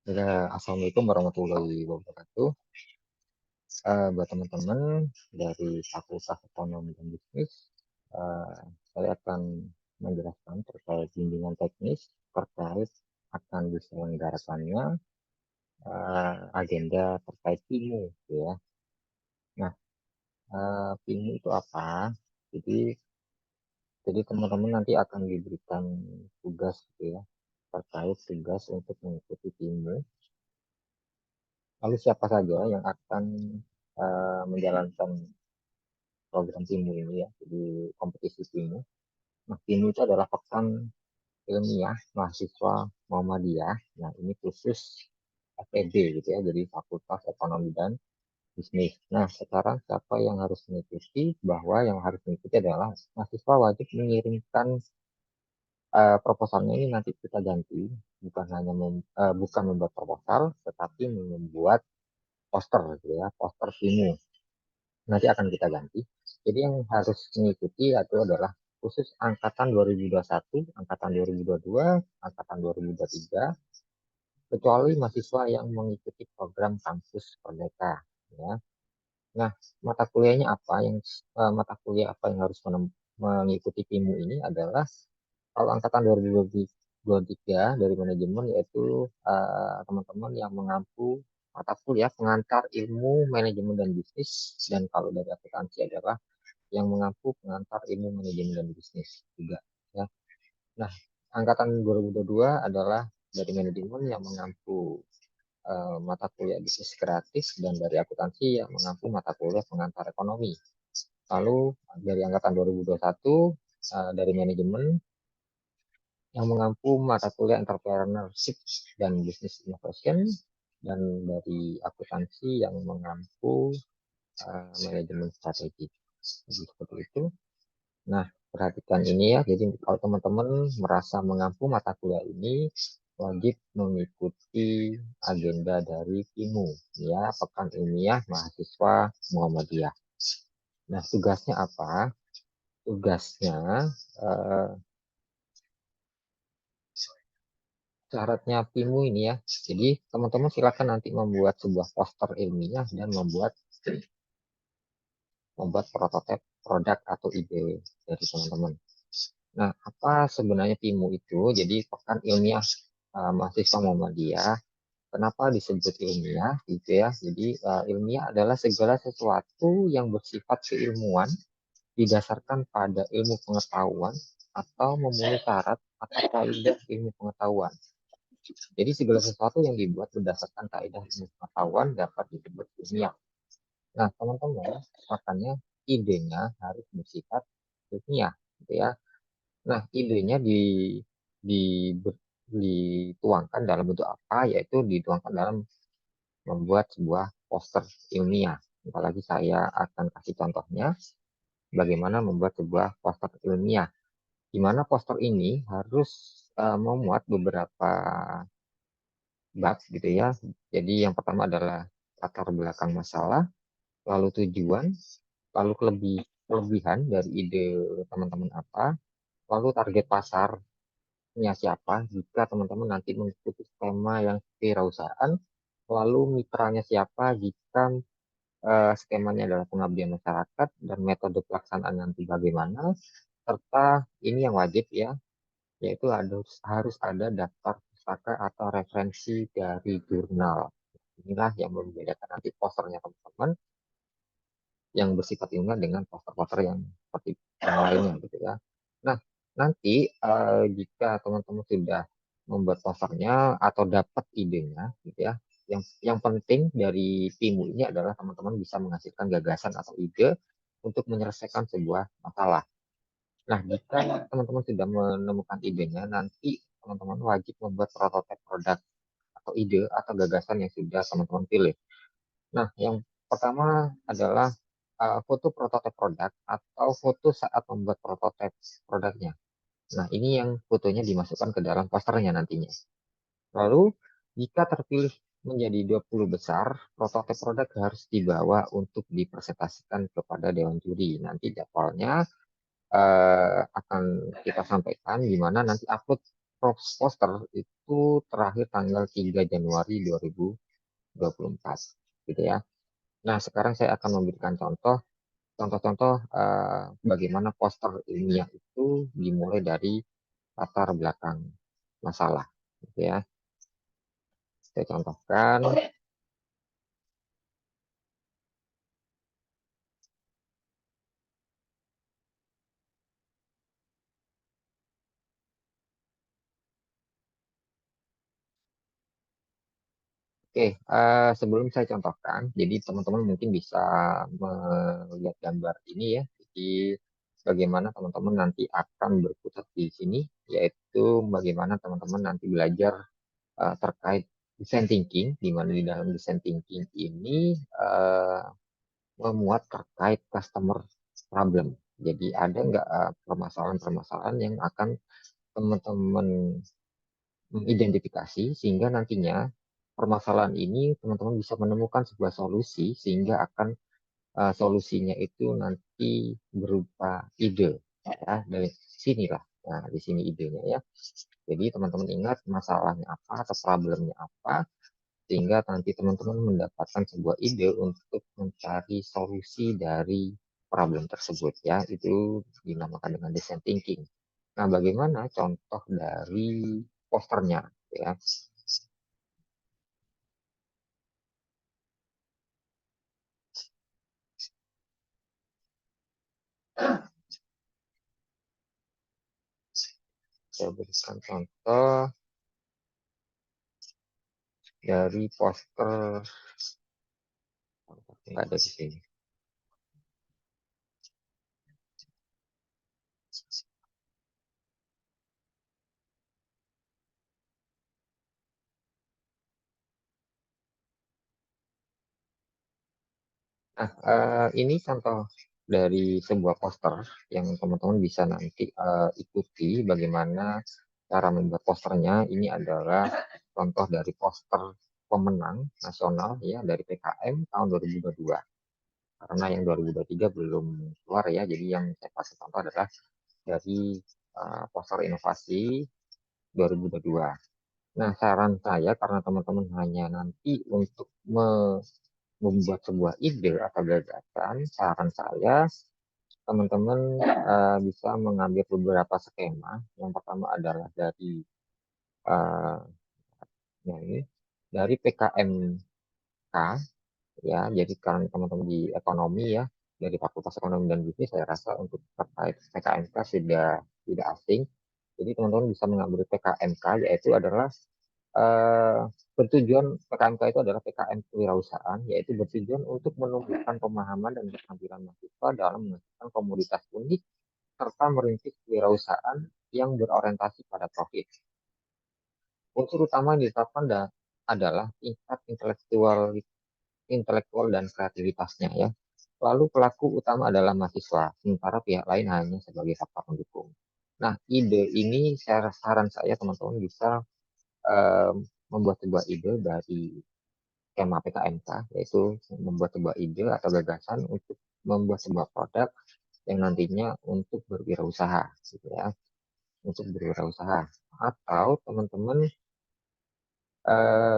Assalamualaikum warahmatullahi wabarakatuh. Buat teman-teman dari Fakultas Ekonomi dan Bisnis, saya akan menjelaskan terkait bimbingan teknis terkait akan diselenggarakannya agenda terkait PIMU, gitu ya. Nah, PIMU itu apa? Jadi, jadi teman-teman nanti akan diberikan tugas, gitu ya, terkait tugas untuk mengikuti PIMU. Lalu siapa saja yang akan menjalankan program PIMU ini ya, jadi kompetisi PIMU. Nah, PIMU itu adalah pekan ilmiah mahasiswa Muhammadiyah. Nah, ini khusus FEB gitu ya, jadi Fakultas Ekonomi dan Bisnis. Nah, sekarang siapa yang harus mengikuti? Bahwa yang harus mengikuti adalah mahasiswa wajib mengirimkan proposalnya ini nanti kita ganti, bukan membuat proposal, tetapi membuat poster gitu ya, poster PIMU. Nanti akan kita ganti. Jadi yang harus mengikuti itu adalah khusus angkatan 2021, angkatan 2022, angkatan 2023, kecuali mahasiswa yang mengikuti program kampus Merdeka. Ya. Nah, mata kuliah apa yang harus mengikuti PIMU ini adalah kalau angkatan 2023 dari manajemen yaitu teman-teman yang mengampu mata kuliah pengantar ilmu manajemen dan bisnis, dan kalau dari akuntansi adalah yang mengampu pengantar ilmu manajemen dan bisnis juga ya. Nah, angkatan 2022 adalah dari manajemen yang mengampu mata kuliah bisnis kreatif, dan dari akuntansi yang mengampu mata kuliah pengantar ekonomi. Lalu dari angkatan 2021 dari manajemen yang mengampu mata kuliah entrepreneurship dan business innovation, dan dari akuntansi yang mengampu manajemen strategi. Jadi seperti itu. Nah, perhatikan ini ya. Jadi kalau teman-teman merasa mengampu mata kuliah ini, wajib mengikuti agenda dari PIMU, ya, Pekan Ilmiah Mahasiswa Muhammadiyah. Nah, tugasnya apa? Tugasnya eh, syaratnya PIMU ini ya. Jadi teman-teman silakan nanti membuat sebuah poster ilmiah dan membuat prototipe produk atau ide dari teman-teman. Nah, apa sebenarnya PIMU itu? Jadi Pekan Ilmiah Mahasiswa Muhammadiyah. Kenapa disebut ilmiah? Gitu ya. Jadi ilmiah adalah segala sesuatu yang bersifat keilmuan didasarkan pada ilmu pengetahuan atau memenuhi syarat atau kaidah ilmu pengetahuan. Jadi segala sesuatu yang dibuat berdasarkan kaidah ilmu pengetahuan dapat disebut ilmiah. Nah, teman-teman, makanya idenya harus bersifat ilmiah, gitu ya. Nah, idenya di, dituangkan dalam bentuk apa? Yaitu dituangkan dalam membuat sebuah poster ilmiah. Apalagi saya akan kasih contohnya bagaimana membuat sebuah poster ilmiah. Di mana poster ini harus memuat beberapa bab gitu ya. Jadi yang pertama adalah latar belakang masalah, lalu tujuan, lalu kelebihan dari ide teman-teman apa, lalu target pasarnya siapa jika teman-teman nanti mengikuti skema yang kewirausahaan, lalu mitranya siapa jika skemanya adalah pengabdian masyarakat, dan metode pelaksanaan nanti bagaimana, serta ini yang wajib ya, yaitu harus ada daftar pustaka atau referensi dari jurnal. Inilah yang membedakan nanti posternya teman-teman yang bersifat ilmiah dengan poster-poster yang seperti yang lainnya gitu ya. Nah, nanti jika teman-teman sudah membuat posternya atau dapat idenya gitu ya, yang penting dari PIMU ini adalah teman-teman bisa menghasilkan gagasan atau ide untuk menyelesaikan sebuah masalah. Nah, jika teman-teman sudah menemukan idenya, nanti teman-teman wajib membuat prototipe produk atau ide atau gagasan yang sudah teman-teman pilih. Nah, yang pertama adalah foto prototipe produk atau foto saat membuat prototipe produknya. Nah, ini yang fotonya dimasukkan ke dalam posternya nantinya. Lalu, jika terpilih menjadi 20 besar, prototipe produk harus dibawa untuk dipresentasikan kepada Dewan Juri. Nanti jadwalnya akan kita sampaikan di mana nanti upload poster itu terakhir tanggal 3 Januari 2024, gitu ya. Nah, sekarang saya akan memberikan contoh-contoh bagaimana poster ilmiah itu dimulai dari latar belakang masalah, gitu ya. Saya contohkan. Oke, sebelum saya contohkan, jadi teman-teman mungkin bisa melihat gambar ini ya. Jadi bagaimana teman-teman nanti akan berkutat di sini, yaitu bagaimana teman-teman nanti belajar terkait design thinking, di mana di dalam design thinking ini memuat terkait customer problem. Jadi ada nggak permasalahan-permasalahan yang akan teman-teman mengidentifikasi sehingga nantinya permasalahan ini teman-teman bisa menemukan sebuah solusi sehingga akan solusinya itu nanti berupa ide ya dari sinilah. Nah, di sini idenya ya. Jadi teman-teman ingat masalahnya apa atau problemnya apa sehingga nanti teman-teman mendapatkan sebuah ide untuk mencari solusi dari problem tersebut ya. Itu dinamakan dengan design thinking. Nah, bagaimana contoh dari posternya ya? Saya berikan contoh dari poster nggak ada di sini. Nah, ini contoh dari sebuah poster yang teman-teman bisa nanti ikuti bagaimana cara membuat posternya. Ini adalah contoh dari poster pemenang nasional ya dari PKM tahun 2022. Karena yang 2023 belum keluar ya, jadi yang saya kasih contoh adalah dari poster inovasi 2022. Nah, saran saya karena teman-teman hanya nanti untuk membuat sebuah ide atau gagasan, saran saya teman-teman bisa mengambil beberapa skema. Yang pertama adalah dari uh, ini dari PKMK ya. Jadi kan teman-teman di ekonomi ya dari Fakultas Ekonomi dan Bisnis saya rasa untuk terkait PKMK sudah tidak asing. Jadi teman-teman bisa mengambil PKMK yaitu adalah eh, bertujuan PKMK itu adalah PKM kewirausahaan, yaitu bertujuan untuk menumbuhkan pemahaman dan keterampilan mahasiswa dalam menghasilkan komoditas unik serta merintis kewirausahaan yang berorientasi pada profit. Unsur utama yang ditetapkan adalah tingkat intelektual dan kreativitasnya ya. Lalu pelaku utama adalah mahasiswa, sementara pihak lain hanya sebagai faktor pendukung. Nah, ide ini saran saya teman-teman bisa eh, membuat sebuah ide dari skema PKMK, yaitu membuat sebuah ide atau gagasan untuk membuat sebuah produk yang nantinya untuk berwirausaha, gitu ya, untuk berwirausaha. Atau teman-teman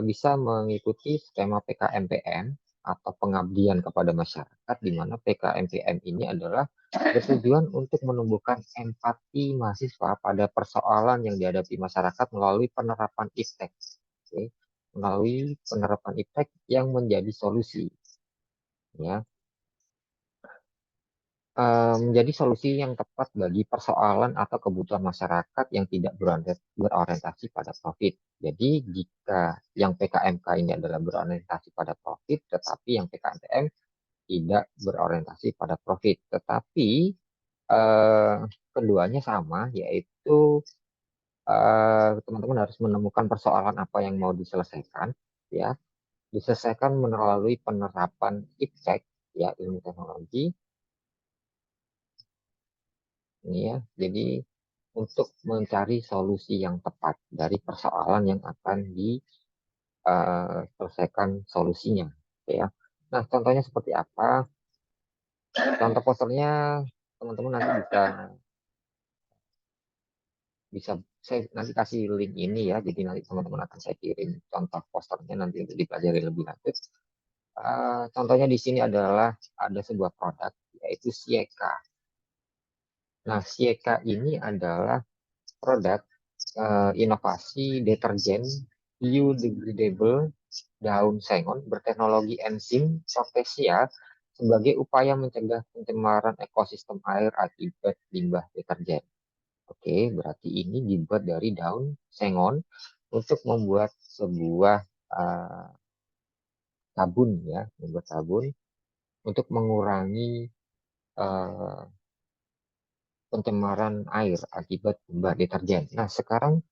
bisa mengikuti skema PKMPM atau pengabdian kepada masyarakat, di mana PKMPM ini adalah bertujuan untuk menumbuhkan empati mahasiswa pada persoalan yang dihadapi masyarakat melalui penerapan iptek. Oke. Melalui penerapan iptek yang menjadi solusi. Ya. Menjadi solusi yang tepat bagi persoalan atau kebutuhan masyarakat yang tidak berorientasi pada profit. Jadi jika yang PKMK ini adalah berorientasi pada profit, tetapi yang PKMTM tidak berorientasi pada profit. Tetapi eh, keduanya sama, yaitu teman-teman harus menemukan persoalan apa yang mau diselesaikan, ya, diselesaikan melalui penerapan iptek, ya, ilmu teknologi ini ya. Jadi untuk mencari solusi yang tepat dari persoalan yang akan diselesaikan solusinya, ya. Nah, contohnya seperti apa? Contoh posternya teman-teman nanti bisa bisa saya nanti kasih link ini ya, jadi nanti teman-teman akan saya kirim contoh posternya nanti untuk dipelajari lebih lanjut. Contohnya di sini adalah ada sebuah produk yaitu Sieka. Nah, Sieka ini adalah produk inovasi deterjen biodegradable daun sengon berteknologi enzim spesial sebagai upaya mencegah pencemaran ekosistem air akibat limbah deterjen. Oke, berarti ini dibuat dari daun sengon untuk membuat sebuah sabun ya, membuat sabun untuk mengurangi eh, pencemaran air akibat limbah deterjen. Nah, sekarang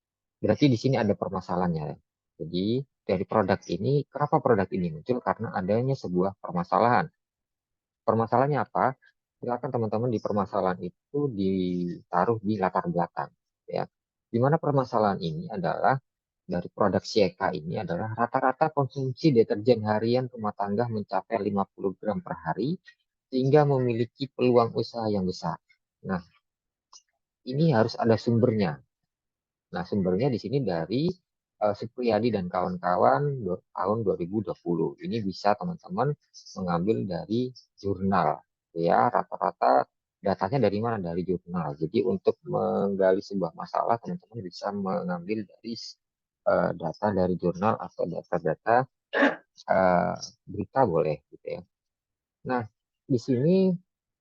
berarti di sini ada permasalahannya. Jadi dari produk ini, kenapa produk ini muncul? Karena adanya sebuah permasalahan. Permasalahannya apa? Silakan teman-teman di permasalahan itu ditaruh di latar belakang. Ya, di mana permasalahan ini adalah dari produk Sieka ini adalah rata-rata konsumsi deterjen harian rumah tangga mencapai 50 gram per hari sehingga memiliki peluang usaha yang besar. Nah, ini harus ada sumbernya. Nah, sumbernya di sini dari Supriyadi dan kawan-kawan tahun 2020. Ini bisa teman-teman mengambil dari jurnal. Ya, rata-rata datanya dari mana? Dari jurnal. Jadi untuk menggali sebuah masalah, teman-teman bisa mengambil dari data dari jurnal atau data-data eh, berita boleh gitu ya. Nah, di sini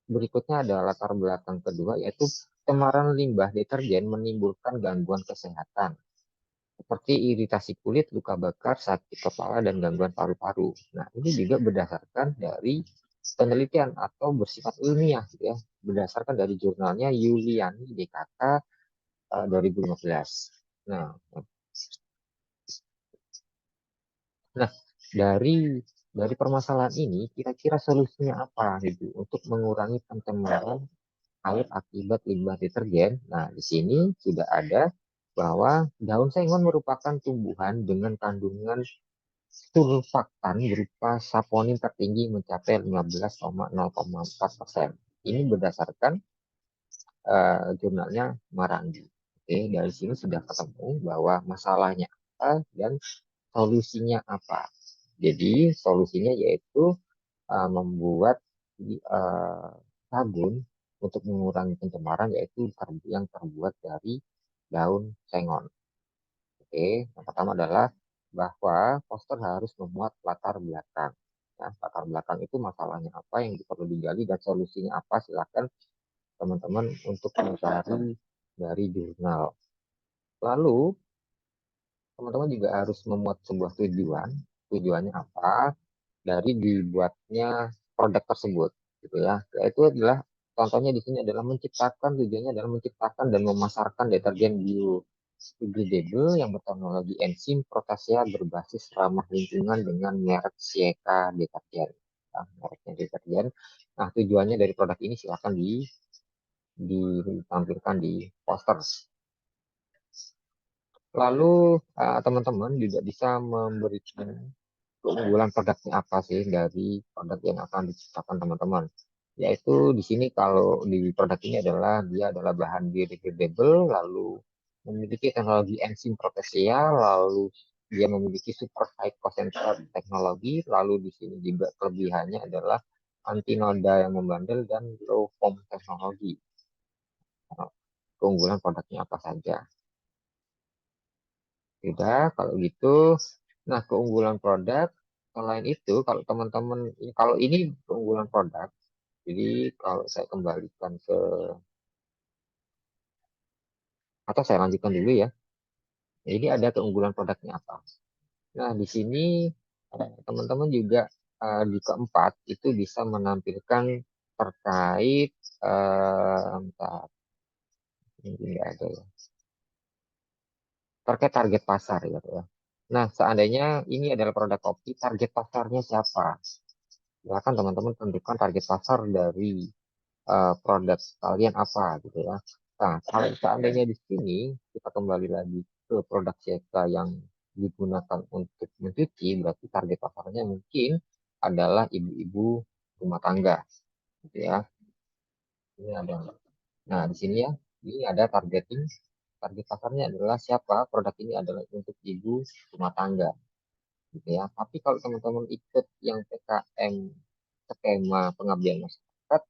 berikutnya ada latar belakang kedua yaitu pencemaran limbah deterjen menimbulkan gangguan kesehatan seperti iritasi kulit, luka bakar, sakit kepala, dan gangguan paru-paru. Nah, ini juga berdasarkan dari penelitian atau bersifat ilmiah, gitu ya, berdasarkan dari jurnalnya Yuliani DKK 2015. Nah, nah dari permasalahan ini, kira-kira solusinya apa gitu untuk mengurangi pencemaran air akibat limbah deterjen? Nah, di sini sudah ada bahwa daun sengon merupakan tumbuhan dengan kandungan surfaktan berupa saponin tertinggi mencapai 15,0,4%. Ini berdasarkan jurnalnya Maranggi. Oke, dari sini sudah ketemu bahwa masalahnya apa dan solusinya apa. Jadi solusinya yaitu membuat uh, sabun untuk mengurangi pencemaran yaitu yang terbuat dari daun sengon. Oke, yang pertama adalah bahwa poster harus memuat latar belakang. Ya, latar belakang itu masalahnya apa yang perlu digali dan solusinya apa, silakan teman-teman untuk mencari dari jurnal. Lalu, teman-teman juga harus memuat sebuah tujuan. Tujuannya apa? Dari dibuatnya produk tersebut, gitu ya. Yaitu adalah contohnya di sini adalah menciptakan tujuannya adalah menciptakan dan memasarkan deterjen biodegradable yang berteknologi enzim protase berbasis ramah lingkungan dengan merek Sieka deterjen. Nah, mereknya deterjen. Nah, tujuannya dari produk ini silakan ditampilkan di poster. Lalu teman-teman juga bisa memberikan keunggulan produknya apa sih dari produk yang akan diciptakan teman-teman. Yaitu di sini kalau di produk ini adalah dia adalah bahan biodegradable, lalu memiliki teknologi enzim protesia, lalu dia memiliki super high concentrate teknologi, lalu di sini juga kelebihannya adalah anti noda yang membandel dan low foam teknologi. Nah, keunggulan produknya apa saja? Tidak, kalau gitu. Nah, keunggulan produk selain itu, kalau teman-teman, kalau ini keunggulan produk, jadi kalau saya kembalikan ke, atau saya lanjutkan dulu ya. Ini ada keunggulan produknya apa? Nah, di sini teman-teman juga di keempat itu bisa menampilkan terkait, bentar, ini nggak ada ya, terkait target pasar ya, Pak ya. Nah, seandainya ini adalah produk kopi, target pasarnya siapa? Silakan teman-teman tentukan target pasar dari produk kalian apa gitu ya. Nah, kalau seandainya di sini kita kembali lagi ke produk CK yang digunakan untuk mencuci, berarti target pasarnya mungkin adalah ibu-ibu rumah tangga gitu ya. Ini ada. Nah, di sini ya, ini ada targeting target pasarnya adalah siapa, produk ini adalah untuk ibu rumah tangga gitu ya. Tapi kalau teman-teman ikut yang PKM, skema pengabdian masyarakat,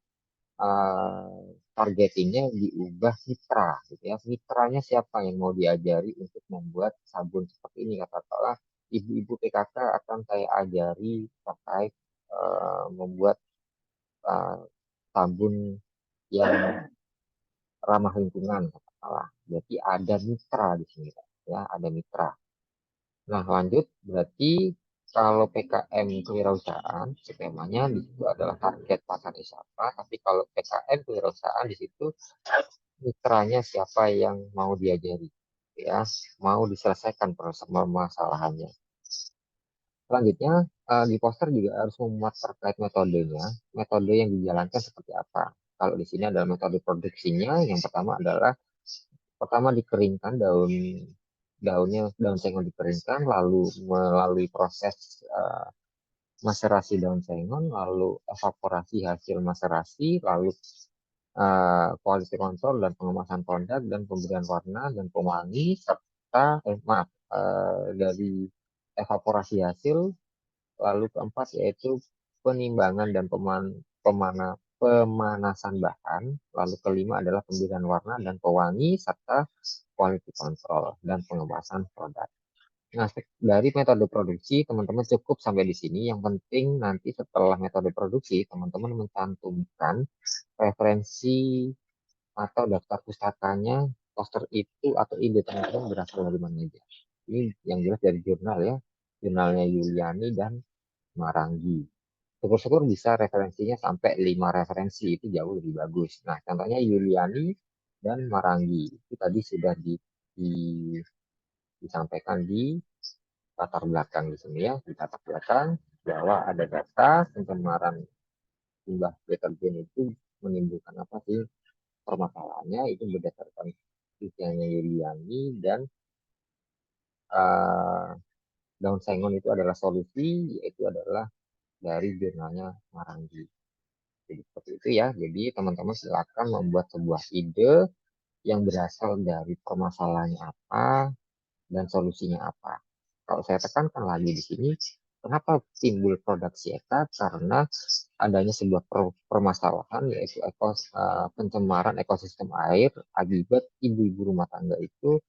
targetingnya diubah mitra gitu ya. Mitranya siapa yang mau diajari untuk membuat sabun seperti ini, katakanlah ibu-ibu PKK akan saya ajari terkait membuat eh, sabun yang ramah lingkungan katakanlah. Jadi ada mitra di sini ya, ada mitra. Nah, lanjut berarti kalau PKM kewirausahaan skemanya di situ adalah target pasarnya siapa, tapi kalau PKM kewirausahaan di situ mitranya siapa yang mau diajari ya, mau diselesaikan permasalahannya. Selanjutnya di poster juga harus memuat terkait metodenya, metode yang dijalankan seperti apa. Kalau di sini adalah metode produksinya, yang pertama adalah dikeringkan daun sengon dikeringkan, lalu melalui proses maserasi daun sengon, lalu evaporasi hasil maserasi, lalu quality control dan pengemasan produk dan pemberian warna dan pewangi serta maaf dari evaporasi hasil. Lalu keempat yaitu penimbangan dan pemanasan bahan. Lalu kelima adalah pemberian warna dan pewangi serta quality control dan pengemasan produk. Nah, dari metode produksi, teman-teman cukup sampai di sini. Yang penting nanti setelah metode produksi, teman-teman mencantumkan referensi atau daftar pustakanya, poster itu atau ide teman-teman berasal dari mana aja. Ini yang jelas dari jurnal ya, jurnalnya Yuliani dan Maranggi. Syukur-syukur bisa referensinya sampai 5 referensi, itu jauh lebih bagus. Nah, contohnya Yuliani dan Maranggi, itu tadi sudah disampaikan di latar belakang di sini ya, di latar belakang bahwa ada data pencemaran limbah deterjen itu menimbulkan apa sih permasalahannya, itu berdasarkan usianya Yuliani dan uh, daun sengon itu adalah solusi, yaitu adalah dari jurnalnya Maranggi. Jadi seperti itu ya. Jadi teman-teman silakan membuat sebuah ide yang berasal dari permasalahannya apa dan solusinya apa. Kalau saya tekankan lagi di sini, kenapa timbul produk sieta? Karena adanya sebuah permasalahan yaitu pencemaran ekosistem air akibat ibu-ibu rumah tangga itu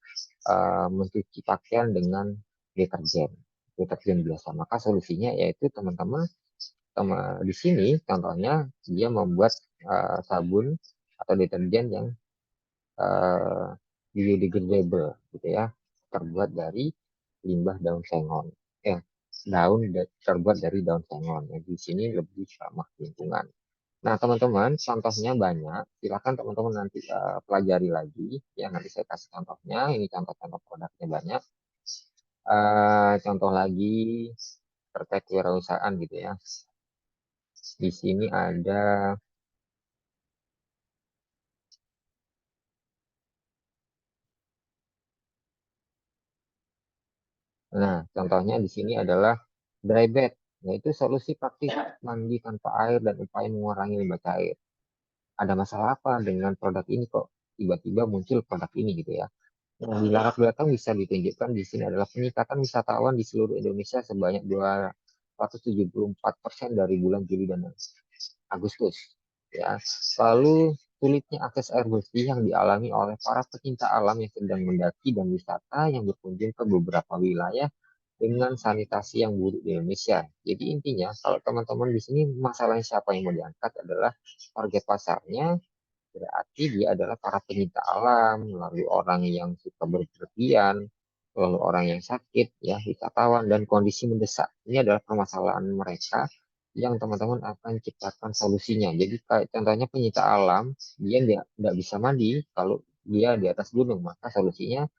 mencuci pakaian dengan deterjen, deterjen biasa. Maka solusinya yaitu teman-teman di sini contohnya dia membuat sabun atau deterjen yang uh, biodegradable gitu ya, terbuat dari limbah daun sengon. Eh, terbuat dari daun sengon. Ya, di sini lebih ramah lingkungan. Nah, teman-teman, contohnya banyak. Silakan teman-teman nanti pelajari lagi. Ya, nanti saya kasih contohnya. Ini contoh-contoh produknya banyak. Contoh lagi terkait kewirausahaan gitu ya. Di sini ada, nah, contohnya di sini adalah dry bed, yaitu solusi praktis mandi tanpa air dan upaya mengurangi limbah cair. Ada masalah apa dengan produk ini kok tiba-tiba muncul produk ini gitu ya. Nah, di latar belakang bisa ditunjukkan di sini adalah peningkatan wisatawan di seluruh Indonesia sebanyak 274% dari bulan Juli dan Agustus. Ya, lalu sulitnya akses air bersih yang dialami oleh para pecinta alam yang sedang mendaki dan wisata yang berkunjung ke beberapa wilayah dengan sanitasi yang buruk di Indonesia. Jadi intinya, kalau teman-teman di sini masalahnya siapa yang mau diangkat adalah target pasarnya, berarti dia adalah para penyinta alam, lalu orang yang suka berpergian, lalu orang yang sakit, ya, wisatawan, dan kondisi mendesak. Ini adalah permasalahan mereka yang teman-teman akan ciptakan solusinya. Jadi kayak contohnya penyinta alam, dia tidak bisa mandi kalau dia di atas gunung, maka solusinya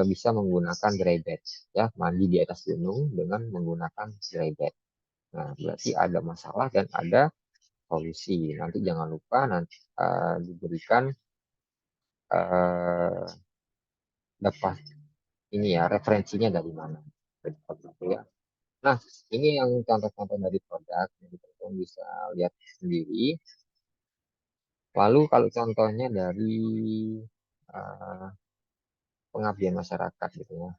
bisa menggunakan dry bed, ya, mandi di atas gunung dengan menggunakan dry bed. Nah, berarti ada masalah dan ada solusi. Nanti jangan lupa nanti diberikan uh, dapat ini ya referensinya dari mana. Gitu ya. Nah, ini yang contoh-contoh dari produk yang teman bisa lihat sendiri. Lalu kalau contohnya dari pengabdian masyarakat gitu ya.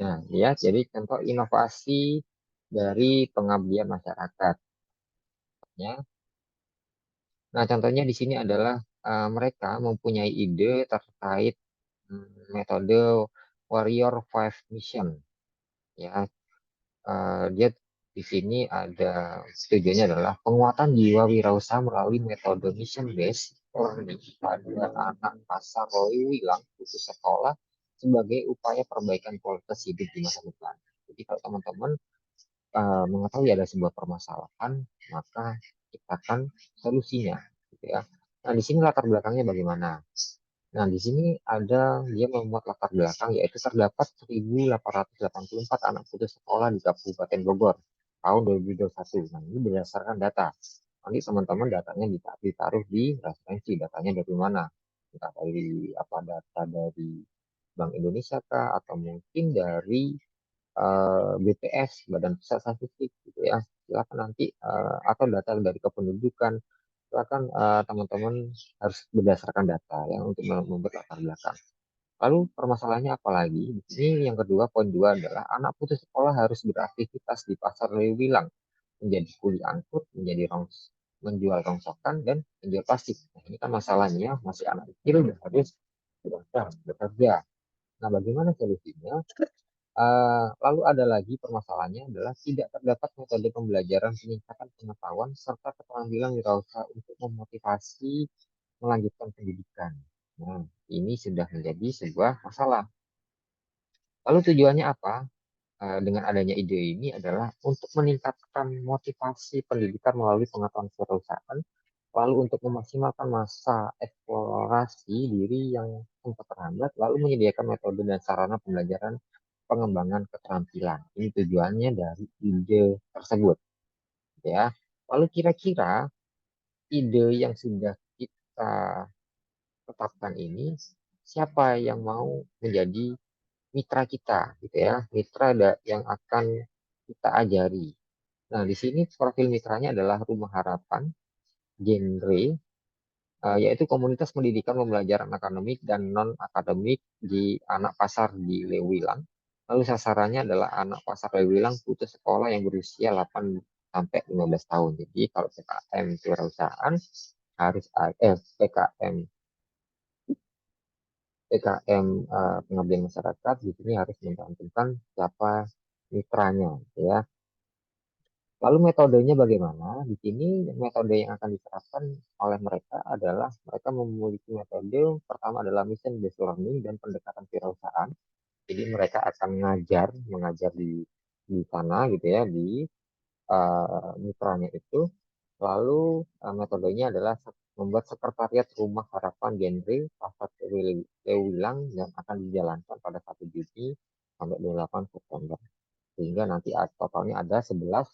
Nah, ya, jadi contoh inovasi dari pengabdian masyarakat. Ya. Nah, contohnya di sini adalah mereka mempunyai ide terkait metode Warrior Five Mission. Ya, dia di sini ada tujuannya adalah penguatan jiwa wirausaha melalui metode mission based learning pada anak pasar Wilang khusus sekolah sebagai upaya perbaikan kualitas hidup di masa depan. Jadi kalau teman-teman mengetahui ada sebuah permasalahan, maka ciptakan solusinya, gitu ya. Nah, di sini latar belakangnya bagaimana? Nah, di sini ada dia membuat latar belakang yaitu terdapat 1.884 anak putus sekolah di Kabupaten Bogor tahun 2021. Nah, ini berdasarkan data. Nanti teman-teman datanya ditaruh di referensi, datanya dari mana? Entah dari apa data dari Bank Indonesia kah atau mungkin dari BPS, Badan Pusat Statistik gitu ya. Silakan nanti atau data dari kependudukan. Silakan teman-teman harus berdasarkan data ya untuk membuat latar belakang. Lalu permasalahannya apa lagi? Di sini yang kedua, poin dua adalah anak putus sekolah harus beraktivitas di pasar Lewilang menjadi kuli angkut, menjadi menjual rongsokan dan menjual plastik. Nah, ini kan masalahnya masih anak kecil dan harus bekerja. Nah, bagaimana solusinya? Lalu ada lagi permasalahannya adalah tidak terdapat metode pembelajaran peningkatan pengetahuan serta keterampilan wirausaha untuk memotivasi melanjutkan pendidikan. Nah, ini sudah menjadi sebuah masalah. Lalu tujuannya apa? Dengan adanya ide ini adalah untuk meningkatkan motivasi pendidikan melalui pengetahuan kewirausahaan, lalu untuk memaksimalkan masa eksplorasi diri yang sempat terhambat, lalu menyediakan metode dan sarana pembelajaran pengembangan keterampilan. Ini tujuannya dari ide tersebut, ya. Lalu kira-kira ide yang sudah kita tetapkan ini, siapa yang mau menjadi mitra kita, gitu ya, mitra yang akan kita ajari. Nah, di sini profil mitranya adalah Rumah Harapan, genre, yaitu komunitas pendidikan pembelajaran akademik dan non-akademik di anak pasar di Lewilang. Lalu sasarannya adalah anak pasar Lewilang putus sekolah yang berusia 8 sampai 15 tahun. Jadi kalau PKM kewirausahaan harus PKM PKM pengabdian masyarakat di sini harus mencantumkan siapa mitranya, gitu ya. Lalu metodenya bagaimana? Di sini metode yang akan diterapkan oleh mereka adalah mereka memiliki metode pertama adalah mission based learning dan pendekatan kewirausahaan. Jadi mereka akan mengajar di sana gitu ya di mitranya itu. Lalu metodenya adalah membuat sekretariat rumah harapan genre pasar Lewilang yang akan dijalankan pada 1 Juni sampai 28 September. Sehingga nanti totalnya ada 11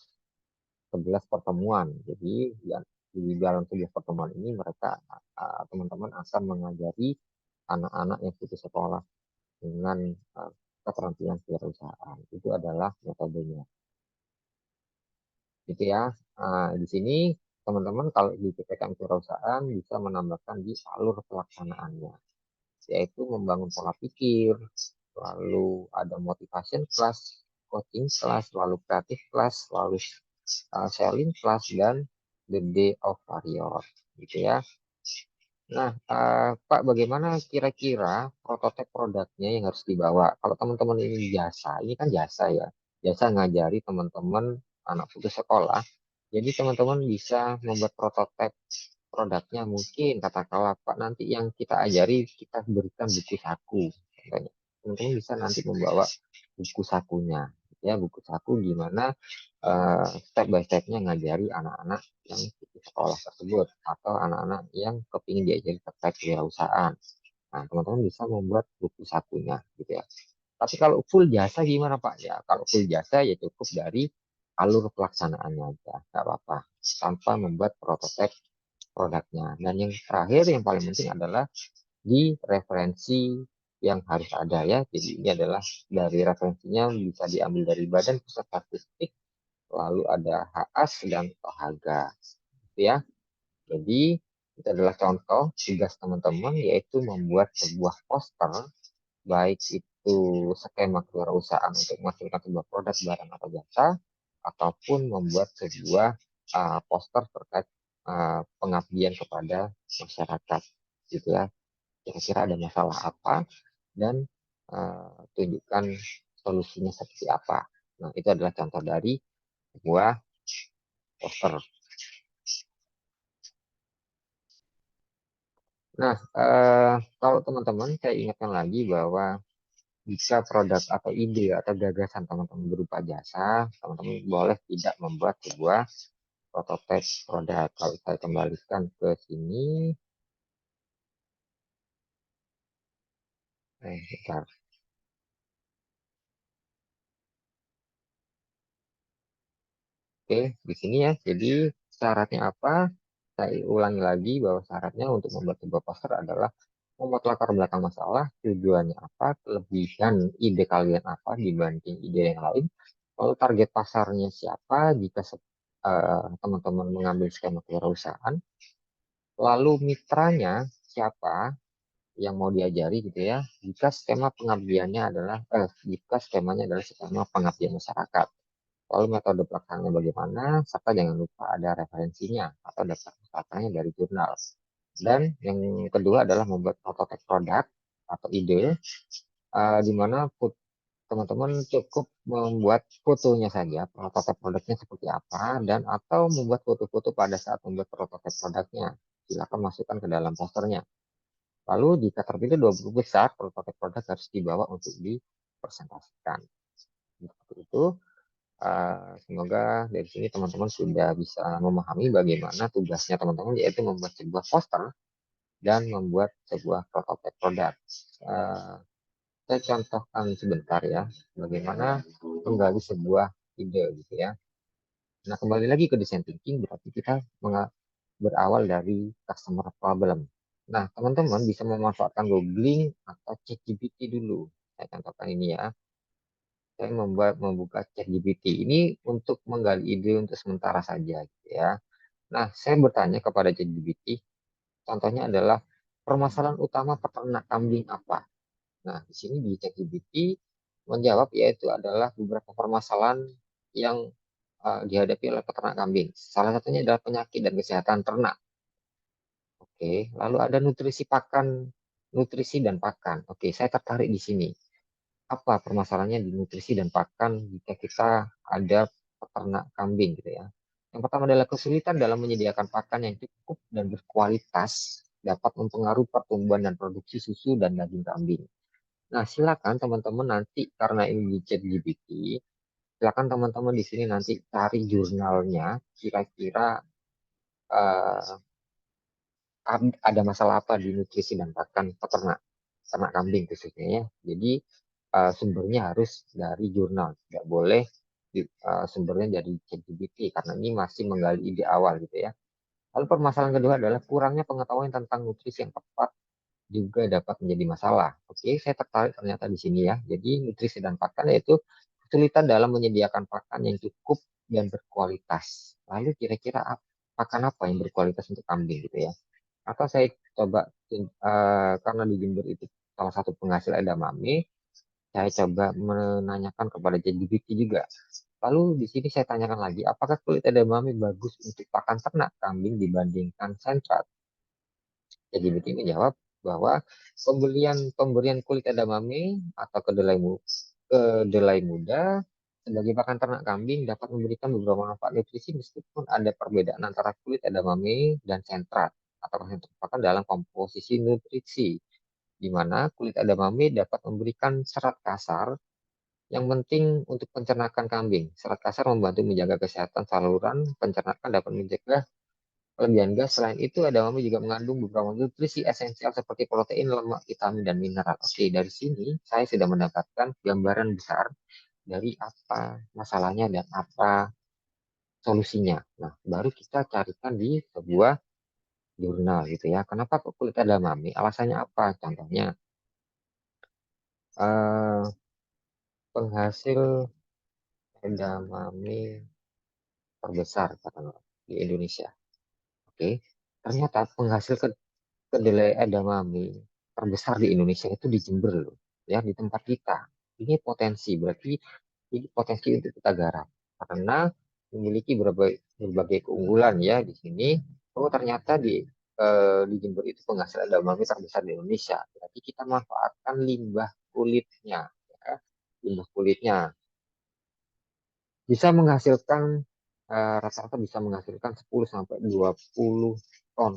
pertemuan. Jadi di dalam 11 pertemuan ini mereka teman-teman akan mengajari anak-anak yang putus sekolah dengan keterampilan kewirausahaan. Itu adalah metodenya. Gitu ya. Di sini teman-teman kalau di PPKM kewirausahaan bisa menambahkan di alur pelaksanaannya, yaitu membangun pola pikir, lalu ada motivation class, coaching class, lalu kreatif class, lalu selling class, dan the day of warrior. Gitu ya. Nah, Pak, bagaimana kira-kira prototipe produknya yang harus dibawa? Kalau teman-teman ini jasa, ini kan jasa ya, jasa ngajari teman-teman anak putus sekolah. Jadi teman-teman bisa membuat prototipe produknya mungkin katakanlah Pak nanti yang kita ajari kita berikan buku saku. Contohnya. Teman-teman bisa nanti membawa buku sakunya, ya buku saku gimana step by stepnya ngajari anak-anak yang di sekolah tersebut atau anak-anak yang kepingin diajari terkait kewirausahaan. Nah, teman-teman bisa membuat buku sakunya, gitu ya. Tapi kalau full jasa gimana Pak? Ya, kalau full jasa ya cukup dari alur pelaksanaannya aja, nggak apa-apa, tanpa membuat prototipe produknya. Dan yang terakhir yang paling penting adalah di referensi yang harus ada ya. Jadi ini adalah dari referensinya bisa diambil dari Badan Pusat Statistik, lalu ada HAS dan Tohaga. Gitu ya. Jadi itu adalah contoh tugas teman-teman yaitu membuat sebuah poster baik itu skema kewirausahaan untuk menghasilkan sebuah produk barang atau jasa ataupun membuat sebuah poster terkait pengabdian kepada masyarakat gitu ya. Kira-kira ada masalah apa dan tunjukkan solusinya seperti apa. Nah, itu adalah contoh dari sebuah poster. Nah, kalau teman-teman saya ingatkan lagi bahwa jika produk atau ide atau gagasan teman-teman berupa jasa, teman-teman boleh tidak membuat sebuah prototipe produk. Kalau saya kembalikan ke sini, bentar. Oke, di sini ya. Jadi syaratnya apa? Saya ulangi lagi bahwa syaratnya untuk membuat sebuah poster adalah membuat latar belakang masalah, tujuannya apa, kelebihan ide kalian apa dibanding ide yang lain, lalu target pasarnya siapa jika teman-teman mengambil skema kewirausahaan, lalu mitranya siapa yang mau diajari gitu ya, jika skema pengabdiannya adalah, jika skemanya adalah skema pengabdian masyarakat. Lalu metode pelaksanaannya bagaimana, serta jangan lupa ada referensinya atau daftar pustakannya dari jurnal. Dan yang kedua adalah membuat prototipe produk atau ide, di mana teman-teman cukup membuat fotonya saja, prototipe produknya seperti apa, dan atau membuat foto-foto pada saat membuat prototipe produknya. Silakan masukkan ke dalam posternya. Lalu jika terpilih 20 besar, prototipe produk harus dibawa untuk dipresentasikan. Seperti itu. Semoga dari sini teman-teman sudah bisa memahami bagaimana tugasnya teman-teman yaitu membuat sebuah poster dan membuat sebuah prototipe produk. Uh, saya contohkan sebentar ya bagaimana menggali sebuah ide gitu ya. Nah kembali lagi ke design thinking berarti kita berawal dari customer problem. Nah teman-teman bisa memanfaatkan googling atau ChatGPT dulu. Saya contohkan ini ya. Saya membuka ChatGPT ini untuk menggali ide untuk sementara saja gitu ya. Nah, saya bertanya kepada ChatGPT, contohnya adalah permasalahan utama peternak kambing apa? Nah, di sini di ChatGPT menjawab yaitu adalah beberapa permasalahan yang dihadapi oleh peternak kambing. Salah satunya adalah penyakit dan kesehatan ternak. Oke, lalu ada nutrisi dan pakan. Oke, saya tertarik di sini. Apa permasalahannya di nutrisi dan pakan jika kita ada peternak kambing gitu ya. Yang pertama adalah kesulitan dalam menyediakan pakan yang cukup dan berkualitas dapat mempengaruhi pertumbuhan dan produksi susu dan daging kambing. Nah, silakan teman-teman nanti karena ini di ChatGPT, silakan teman-teman di sini nanti cari jurnalnya kira-kira eh, ada masalah apa di nutrisi dan pakan peternak ternak kambing khususnya ya. Jadi sumbernya harus dari jurnal, tidak boleh sumbernya dari ChatGPT karena ini masih menggali ide awal gitu ya. Lalu permasalahan kedua adalah kurangnya pengetahuan tentang nutrisi yang tepat juga dapat menjadi masalah. Oke, saya tertarik ternyata di sini ya. Jadi nutrisi dan pakan yaitu kesulitan dalam menyediakan pakan yang cukup dan berkualitas. Lalu kira-kira pakan apa yang berkualitas untuk kambing gitu ya. Atau saya coba karena di Jember itu salah satu penghasil edamame, saya coba menanyakan kepada ChatGPT juga. Lalu di sini saya tanyakan lagi, apakah kulit edamame bagus untuk pakan ternak kambing dibandingkan sentrat? ChatGPT menjawab bahwa pemberian kulit edamame atau kedelai muda sebagai pakan ternak kambing dapat memberikan beberapa manfaat nutrisi meskipun ada perbedaan antara kulit edamame dan sentrat atau sentrat pakan dalam komposisi nutrisi, di mana kulit edamame dapat memberikan serat kasar yang penting untuk pencernaan kambing. Serat kasar membantu menjaga kesehatan saluran pencernaan, dapat mencegah kelebihan gas. Selain itu, edamame juga mengandung beberapa nutrisi esensial seperti protein, lemak, vitamin, dan mineral. Oke, dari sini saya sudah mendapatkan gambaran besar dari apa masalahnya dan apa solusinya. Nah, baru kita carikan di sebuah jurnal gitu ya. Kenapa kok kulit edamame? Alasannya apa? Contohnya eh, penghasil edamame terbesar katakanlah di Indonesia. Oke, ternyata penghasil kedelai edamame terbesar di Indonesia itu di Jember loh, ya di tempat kita. Ini potensi, berarti ini potensi untuk kita garap karena memiliki berbagai keunggulan ya di sini. Oh ternyata di Jember itu penghasil edamame terbesar di Indonesia. Berarti kita manfaatkan limbah kulitnya, ya. Limbah kulitnya bisa menghasilkan rata-rata bisa menghasilkan 10 sampai 20 ton,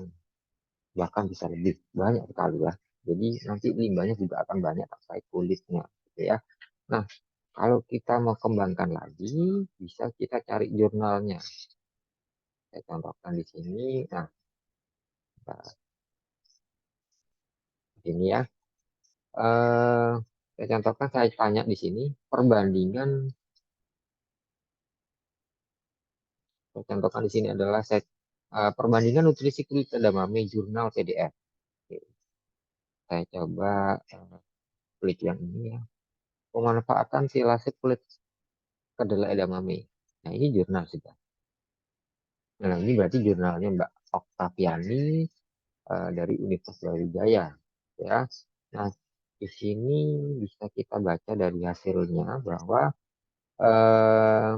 bahkan bisa lebih banyak sekali ya. Jadi nanti limbahnya juga akan banyak terkait kulitnya gitu ya. Nah, kalau kita mau kembangkan lagi, bisa kita cari jurnalnya. Saya contohkan di sini. Nah, di sini ya. Eh, saya contohkan, saya tanya di sini saya contohkan di sini adalah perbandingan nutrisi kulit edamame jurnal PDF. Oke, saya coba klik yang ini ya. Pemanfaatan silase kulit kedelai edamame. Nah, ini jurnal sudah. Nah, ini berarti jurnalnya Mbak Oktaviani dari Universitas Brawijaya, ya. Nah, di sini bisa kita baca dari hasilnya bahwa eh,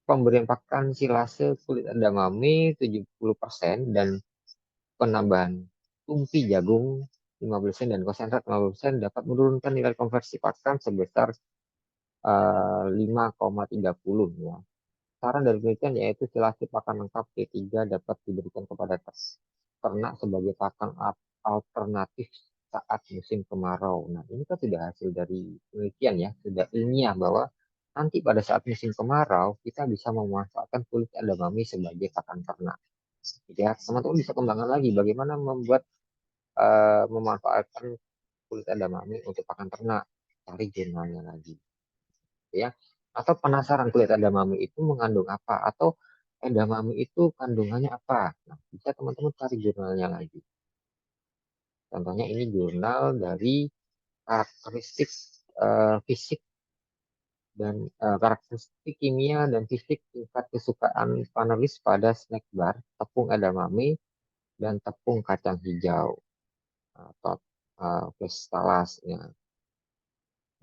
pemberian pakan silase kulit edamame 70% dan penambahan tumpi jagung 15% dan konsentrat 15% dapat menurunkan nilai konversi pakan sebesar 5,30 ya. Saran dari penelitian yaitu silase pakan lengkap T3 dapat diberikan kepada ternak sebagai pakan alternatif saat musim kemarau. Nah, ini kan sudah hasil dari penelitian ya, sudah ilmiah bahwa nanti pada saat musim kemarau kita bisa memanfaatkan kulit edamame sebagai pakan ternak. Jadi ya, teman-teman bisa kembangkan lagi bagaimana memanfaatkan kulit edamame untuk pakan ternak. Cari jurnalnya lagi ya. Atau penasaran kulit edamame itu mengandung apa atau edamame itu kandungannya apa. Nah, bisa teman-teman cari jurnalnya lagi. Contohnya ini jurnal dari karakteristik fisik dan karakteristik kimia dan fisik tingkat kesukaan panelis pada snack bar, tepung edamame dan tepung kacang hijau atau flash talas. Ya.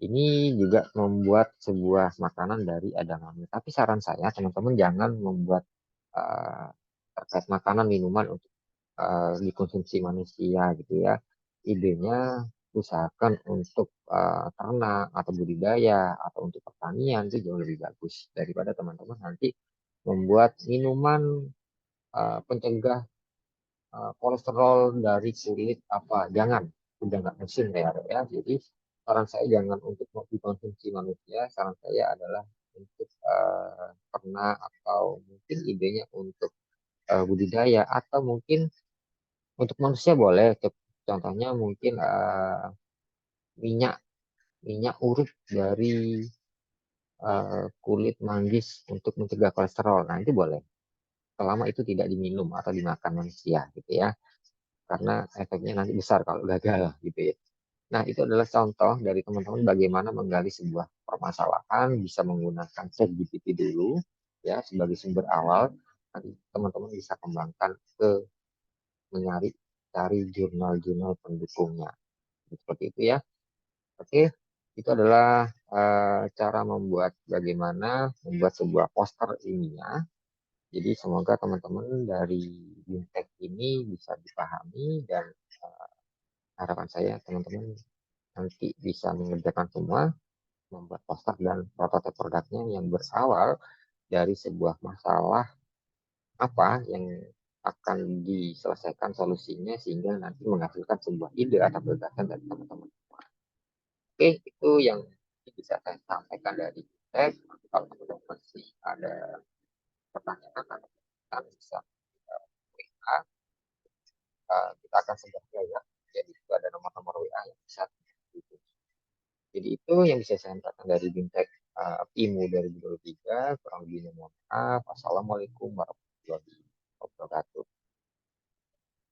Ini juga membuat sebuah makanan dari edamame. Tapi saran saya, teman-teman jangan membuat uh, terkait makanan minuman untuk dikonsumsi manusia gitu ya. Idenya usahakan untuk ternak atau budidaya atau untuk pertanian itu jauh lebih bagus daripada teman-teman nanti membuat minuman pencegah kolesterol dari kulit apa. Jangan, udah nggak musim ya. Jadi saran saya jangan untuk dikonsumsi manusia, saran saya adalah untuk ternak atau mungkin idenya untuk budidaya atau mungkin untuk manusia boleh. Contohnya mungkin minyak minyak urut dari kulit manggis untuk mencegah kolesterol. Nah, itu boleh. Selama itu tidak diminum atau dimakan manusia gitu ya. Karena efeknya nanti besar kalau gagal gitu ya. Nah, itu adalah contoh dari teman-teman bagaimana menggali sebuah permasalahan bisa menggunakan ChatGPT dulu ya sebagai sumber awal. Nanti teman-teman bisa kembangkan ke mencari cari jurnal-jurnal pendukungnya. Seperti itu ya. Oke, itu adalah cara bagaimana membuat sebuah poster ilmiah. Jadi semoga teman-teman dari Bintek ini bisa dipahami dan eh, harapan saya teman-teman nanti bisa mengerjakan semua, membuat poster dan prototipe produknya yang berawal dari sebuah masalah apa yang akan diselesaikan solusinya sehingga nanti menghasilkan sebuah ide atau gagasan dari teman-teman. Oke, itu yang bisa saya sampaikan dari teks. Kalau teman-teman masih ada pertanyaan, kita bisa WA. Kita akan segera ya. Jadi itu ada nomor-nomor WA yang bisa dihubungi. Jadi itu yang bisa saya sampaikan dari Bintek IMU 2023. Kurang lebihnya mohon maaf. Assalamualaikum warahmatullahi wabarakatuh.